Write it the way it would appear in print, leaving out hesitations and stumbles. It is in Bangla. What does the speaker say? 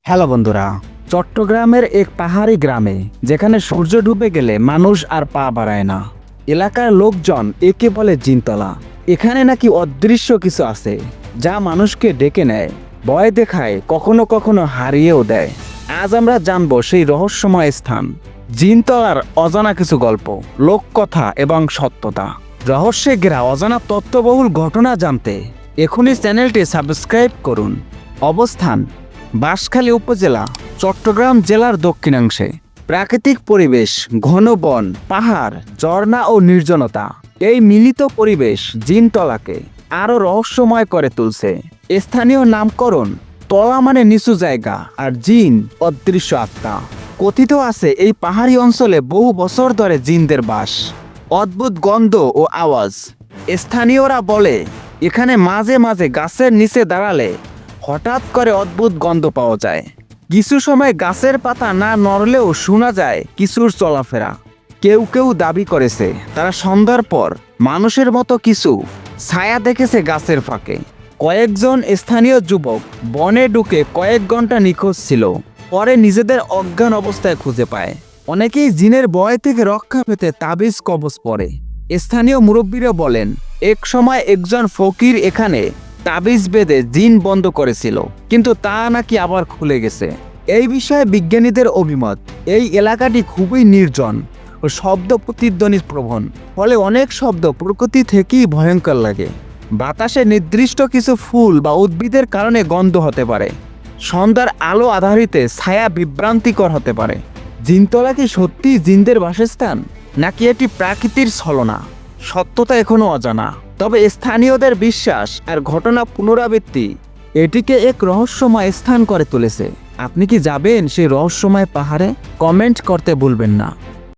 হ্যালো বন্ধুরা, চট্টগ্রামের এক পাহাড়ি গ্রামে যেখানে সূর্য ডুবে গেলে মানুষ আর পা বাড়ায় না। এলাকার লোকজন একে বলে জিনতলা। এখানে নাকি অদৃশ্য কিছু আছে যা মানুষকে ডেকে নেয়, ভয় দেখায়, কখনো কখনো হারিয়েও দেয়। আজ আমরা জানবো সেই রহস্যময় স্থান, জিনতলার অজানা কিছু গল্প, লোককথা এবং সত্যতা। রহস্যে ঘেরা অজানা তথ্যবহুল ঘটনা জানতে এখনই চ্যানেলটি সাবস্ক্রাইব করুন। অবস্থান: বাঁশখালী উপজেলা, চট্টগ্রাম জেলার দক্ষিণাংশে। প্রাকৃতিক পরিবেশ: ঘন বন, পাহাড়, ঝর্ণা ও নির্জনতা। এই মিলিত পরিবেশ জিনতলাকে আরও রহস্যময় করে তুলছে। স্থানীয় নামকরণ: তলা মানে নিচু জায়গা, আর জিন অদৃশ্য আত্মা। কথিত আছে এই পাহাড়ি অঞ্চলে বহু বছর ধরে জিনদের বাস। অদ্ভুত গন্ধ ও আওয়াজ: স্থানীয়রা বলে এখানে মাঝে মাঝে গাছের নিচে দাঁড়ালে হঠাৎ করে অদ্ভুত গন্ধ পাওয়া যায়। কিছু সময় গাছের পাতা না নড়লেও শোনা যায় কিছুর চলাফেরা। কেউ কেউ দাবি করেছে তারা সন্ধ্যার পর মানুষের মতো কিছু ছায়া দেখেছে গাছের ফাঁকে। কয়েকজন স্থানীয় যুবক বনে ঢুকে কয়েক ঘন্টা নিখোঁজ ছিল, পরে নিজেদের অজ্ঞান অবস্থায় খুঁজে পায়। অনেকেই জিনের ভয় থেকে রক্ষা পেতে তাবিজ কবজ পরে। স্থানীয় মুরব্বীরা বলেন এক সময় একজন ফকির এখানে তাবিজ বেঁধে জিন বন্ধ করেছিল, কিন্তু তা নাকি আবার খুলে গেছে। এই বিষয়ে বিজ্ঞানীদের অভিমত, এই এলাকাটি খুবই নির্জন ও শব্দ প্রতিধ্বনি প্রবণ, ফলে অনেক শব্দ প্রকৃতি থেকেই ভয়ঙ্কর লাগে। বাতাসে নির্দিষ্ট কিছু ফুল বা উদ্ভিদের কারণে গন্ধ হতে পারে। সন্ধ্যার আলো আধারিতে ছায়া বিভ্রান্তিকর হতে পারে। জিনতলা কি সত্যি জিনদের বাসস্থান, নাকি এটি প্রাকৃতির ছলনা? সত্যতা এখনো অজানা, তবে স্থানীয়দের বিশ্বাস আর ঘটনা পুনরাবৃত্তি এটিকে এক রহস্যময় স্থান করে তুলেছে। আপনি কি যাবেন সেই রহস্যময় পাহাড়ে? কমেন্ট করতে ভুলবেন না।